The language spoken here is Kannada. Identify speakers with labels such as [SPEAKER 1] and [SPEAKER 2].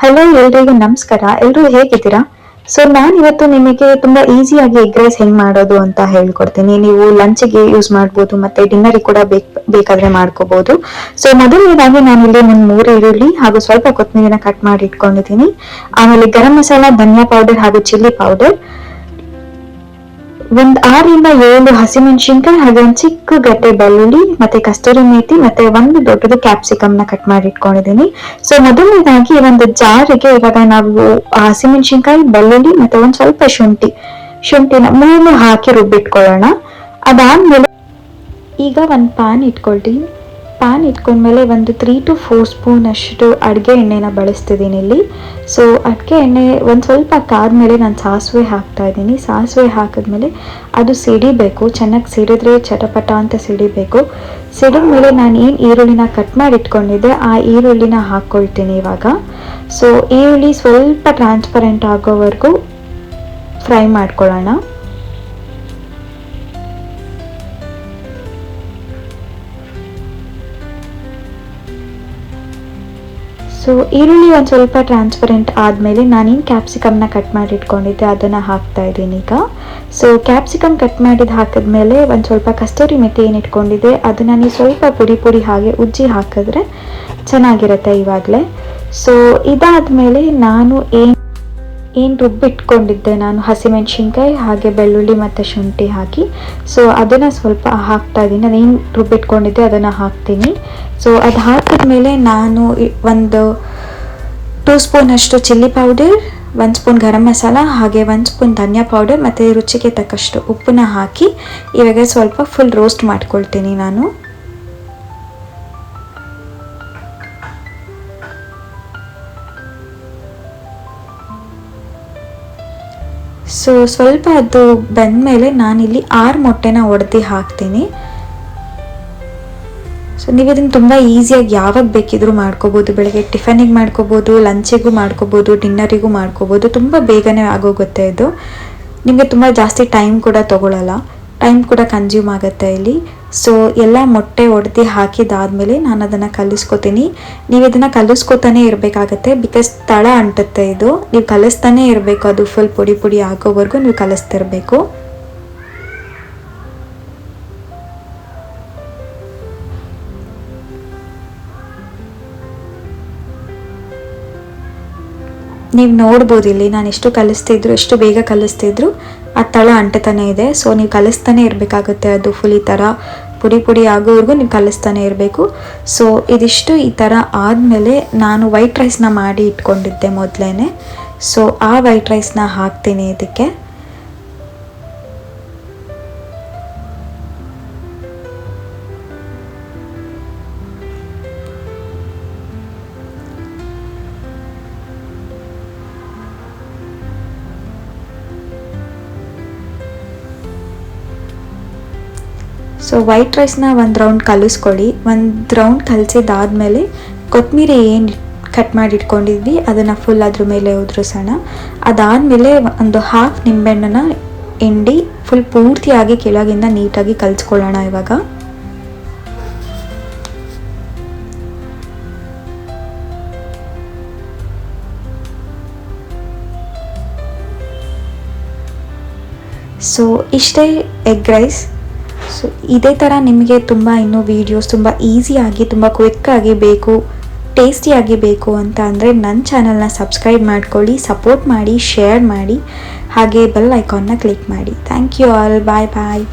[SPEAKER 1] ಹಲೋ ಎಲ್ರಿಗೂ ನಮಸ್ಕಾರ. ಎಲ್ರು ಹೇಗಿದ್ದೀರಾ? ನಾನು ಇವತ್ತು ನಿಮಗೆ ತುಂಬಾ ಈಸಿಯಾಗಿ ಎಗ್ ರೈಸ್ ಹೆಂಗ್ ಮಾಡೋದು ಅಂತ ಹೇಳ್ಕೊಡ್ತೀನಿ. ನೀವು ಲಂಚ್ಗೆ ಯೂಸ್ ಮಾಡ್ಬೋದು, ಮತ್ತೆ ಡಿನ್ನರ್ ಕೂಡ ಬೇಕಾದ್ರೆ ಮಾಡ್ಕೋಬಹುದು. ಮೊದಲನೇದಾಗಿ ನಾನು ಇಲ್ಲಿ ಒಂದು 3 ಈರುಳ್ಳಿ ಹಾಗೂ ಸ್ವಲ್ಪ ಕೊತ್ತಂಬರಿನ ಕಟ್ ಮಾಡಿ ಇಟ್ಕೊಂಡಿದ್ದೀನಿ. ಆಮೇಲೆ ಗರಂ ಮಸಾಲ, ಧನಿಯಾ ಪೌಡರ್ ಹಾಗೂ ಚಿಲ್ಲಿ ಪೌಡರ್, ಒಂದ್ 6 ರಿಂದ 7 ಹಸಿಮೆಣಸಿನ್ಕಾಯಿ ಹಾಗೆ ಒಂದು ಚಿಕ್ಕ ಗಡ್ಡೆ ಬೆಳ್ಳುಳ್ಳಿ, ಮತ್ತೆ ಕಸ್ತೂರಿ ಮೇಥಿ, ಮತ್ತೆ ಒಂದು ದೊಡ್ಡದು ಕ್ಯಾಪ್ಸಿಕಮ್ ನ ಕಟ್ ಮಾಡಿ ಇಟ್ಕೊಂಡಿದ್ದೀನಿ. ಮೊದಲನೇದಾಗಿ ಒಂದು ಜಾರಿಗೆ ಇವಾಗ ನಾವು ಹಸಿಮೆಣಸಿನ್ಕಾಯಿ, ಬೆಳ್ಳುಳ್ಳಿ ಮತ್ತೆ ಒಂದ್ ಸ್ವಲ್ಪ ಶುಂಠಿನ 3 ಹಾಕಿ ರುಬ್ಬಿಟ್ಕೊಳ್ಳೋಣ. ಅದಾದ್ಮೇಲೆ ಈಗ ಒಂದು ಪ್ಯಾನ್ ಇಟ್ಕೊಂಡ್ಮೇಲೆ ಒಂದು 3 to 4 ಸ್ಪೂನ್ ಅಷ್ಟು ಅಡುಗೆ ಎಣ್ಣೆನ ಬಳಸ್ತಿದ್ದೀನಿ ಇಲ್ಲಿ. ಅಡುಗೆ ಎಣ್ಣೆ ಒಂದು ಸ್ವಲ್ಪ ಕಾದ್ಮೇಲೆ ನಾನು ಸಾಸಿವೆ ಹಾಕ್ತಾ ಇದ್ದೀನಿ. ಸಾಸಿವೆ ಹಾಕಿದ್ಮೇಲೆ ಅದು ಸಿಡಿಬೇಕು, ಚೆನ್ನಾಗಿ ಸಿಡಿದ್ರೆ ಚಟಪಟ ಅಂತ ಸಿಡಿಬೇಕು. ಸಿಡಿದ್ಮೇಲೆ ನಾನು ಏನು ಈರುಳ್ಳಿನ ಕಟ್ ಮಾಡಿ ಇಟ್ಕೊಂಡಿದ್ದೆ ಆ ಈರುಳ್ಳಿನ ಹಾಕ್ಕೊಳ್ತೀನಿ ಇವಾಗ. ಈರುಳ್ಳಿ ಸ್ವಲ್ಪ ಟ್ರಾನ್ಸ್ಪರೆಂಟ್ ಆಗೋವರೆಗೂ ಫ್ರೈ ಮಾಡ್ಕೊಳ್ಳೋಣ. ಈರುಳ್ಳಿ ಒಂದು ಸ್ವಲ್ಪ ಟ್ರಾನ್ಸ್ಪರೆಂಟ್ ಆದಮೇಲೆ ನಾನೇನು ಕ್ಯಾಪ್ಸಿಕಮ್ನ ಕಟ್ ಮಾಡಿ ಇಟ್ಕೊಂಡಿದ್ದೆ ಅದನ್ನು ಹಾಕ್ತಾ ಇದ್ದೀನಿ ಈಗ. ಕ್ಯಾಪ್ಸಿಕಮ್ ಕಟ್ ಮಾಡಿದ್ದು ಹಾಕಿದ್ಮೇಲೆ ಒಂದು ಸ್ವಲ್ಪ ಕಸ್ತೂರಿ ಮೆಥಿ ಏನು ಇಟ್ಕೊಂಡಿದ್ದೆ ಅದನ್ನು ನೀವು ಸ್ವಲ್ಪ ಪುಡಿ ಹಾಗೆ ಉಜ್ಜಿ ಹಾಕಿದ್ರೆ ಚೆನ್ನಾಗಿರುತ್ತೆ ಇವಾಗಲೇ. ಇದಾದಮೇಲೆ ನಾನು ಏನು ರುಬ್ಬಿಟ್ಕೊಂಡಿದ್ದೆ ನಾನು ಹಸಿಮೆಣಸಿನ್ಕಾಯಿ ಹಾಗೆ ಬೆಳ್ಳುಳ್ಳಿ ಮತ್ತು ಶುಂಠಿ ಹಾಕಿ ಅದನ್ನು ಸ್ವಲ್ಪ ಹಾಕ್ತಾ ಇದ್ದೀನಿ. ಅದೇನು ರುಬ್ಬಿಟ್ಕೊಂಡಿದ್ದೆ ಅದನ್ನು ಹಾಕ್ತೀನಿ. ಅದು ಹಾಕಿದ್ಮೇಲೆ ನಾನು ಒಂದು 2 ಸ್ಪೂನ್ ಅಷ್ಟು chilli powder, 1 spoon garam masala ಹಾಗೆ 1 ಸ್ಪೂನ್ ಧನಿಯಾ ಪೌಡರ್ ಮತ್ತು ರುಚಿಗೆ ತಕ್ಕಷ್ಟು ಉಪ್ಪನ್ನ ಹಾಕಿ ಇವಾಗ ಸ್ವಲ್ಪ ಫುಲ್ ರೋಸ್ಟ್ ಮಾಡ್ಕೊಳ್ತೀನಿ ನಾನು. ಸ್ವಲ್ಪ ಅದು ಬೆಂದಮೇಲೆ ನಾನಿಲ್ಲಿ 6 ಮೊಟ್ಟೆನ ಒಡೆದು ಹಾಕ್ತೀನಿ. ನೀವು ಇದನ್ನು ತುಂಬ ಈಸಿಯಾಗಿ ಯಾವಾಗ ಬೇಕಿದ್ರೂ ಮಾಡ್ಕೋಬೋದು. ಬೆಳಗ್ಗೆ ಟಿಫನಿಗೆ ಮಾಡ್ಕೋಬೋದು, ಲಂಚಿಗೂ ಮಾಡ್ಕೋಬೋದು, ಡಿನ್ನರಿಗೂ ಮಾಡ್ಕೋಬೋದು. ತುಂಬ ಬೇಗನೆ ಆಗೋಗುತ್ತೆ ಇದು. ನಿಮಗೆ ತುಂಬ ಜಾಸ್ತಿ ಟೈಮ್ ಕೂಡ ತೊಗೊಳ್ಳಲ್ಲ, ಟೈಮ್ ಕೂಡ ಕನ್ಸ್ಯೂಮ್ ಆಗುತ್ತೆ ಇಲ್ಲಿ. ಎಲ್ಲ ಮೊಟ್ಟೆ ಒಡೆದು ಹಾಕಿದಾದ್ಮೇಲೆ ನಾನು ಅದನ್ನು ಕಲಿಸ್ಕೊತೀನಿ. ನೀವು ಇದನ್ನು ಕಲಿಸ್ಕೊತಾನೆ ಇರಬೇಕಾಗತ್ತೆ, ಬಿಕಾಸ್ ತಳ ಅಂಟುತ್ತೆ ಇದು. ನೀವು ಕಲಿಸ್ತಾನೆ ಇರಬೇಕು, ಅದು ಫುಲ್ ಪುಡಿ ಆಗೋವರೆಗೂ ನೀವು ಕಲಿಸ್ತಿರ್ಬೇಕು. ನೀವು ನೋಡ್ಬೋದು ಇಲ್ಲಿ ನಾನು ಎಷ್ಟು ಬೇಗ ಕಲಿಸ್ತಿದ್ರು ಆ ತಳ ಅಂಟತಾನೆ ಇದೆ. ನೀವು ಕಲಿಸ್ತಾನೆ ಇರಬೇಕಾಗುತ್ತೆ, ಅದು ಫುಲ್ ಈ ಥರ ಪುಡಿ ಆಗೋವರೆಗೂ ನೀವು ಕಲಿಸ್ತಾನೆ ಇರಬೇಕು. ಇದಿಷ್ಟು ಈ ಥರ ಆದಮೇಲೆ ನಾನು ವೈಟ್ ರೈಸ್ನ ಮಾಡಿ ಇಟ್ಕೊಂಡಿದ್ದೆ ಮೊದಲೇ. ಆ ವೈಟ್ ರೈಸ್ನ ಹಾಕ್ತೀನಿ ಇದಕ್ಕೆ. ವೈಟ್ ರೈಸ್ನ ಒಂದು ರೌಂಡ್ ಕಲಿಸ್ಕೊಳ್ಳಿ. ಒಂದು ರೌಂಡ್ ಕಲಿಸಿದಾದ್ಮೇಲೆ ಕೊತ್ತಂಬರಿ ಏನು ಕಟ್ ಮಾಡಿ ಇಟ್ಕೊಂಡಿದ್ವಿ ಅದನ್ನು ಫುಲ್ ಅದ್ರ ಮೇಲೆ ಉದುರಿಸೋಣ. ಅದಾದಮೇಲೆ ಒಂದು ಹಾಫ್ ನಿಂಬೆಹಣ್ಣನ್ನು ಹಿಂಡಿ ಫುಲ್ ಪೂರ್ತಿಯಾಗಿ ಕೆಳಗಿಂದ ನೀಟಾಗಿ ಕಲಿಸ್ಕೊಳ್ಳೋಣ ಇವಾಗ. ಇಷ್ಟೇ ಎಗ್ ರೈಸ್. ಇದೇ ಥರ ನಿಮಗೆ ತುಂಬ ಇನ್ನೂ ವೀಡಿಯೋಸ್ ತುಂಬ ಈಸಿಯಾಗಿ, ತುಂಬ ಕ್ವಿಕ್ಕಾಗಿ ಬೇಕು, ಟೇಸ್ಟಿಯಾಗಿ ಬೇಕು ಅಂತ ಅಂದರೆ ನನ್ನ ಚಾನಲ್ನ ಸಬ್ಸ್ಕ್ರೈಬ್ ಮಾಡ್ಕೊಳ್ಳಿ, ಸಪೋರ್ಟ್ ಮಾಡಿ, ಶೇರ್ ಮಾಡಿ, ಹಾಗೆ ಬೆಲ್ ಐಕಾನ್ನ ಕ್ಲಿಕ್ ಮಾಡಿ. Thank you all. Bye bye.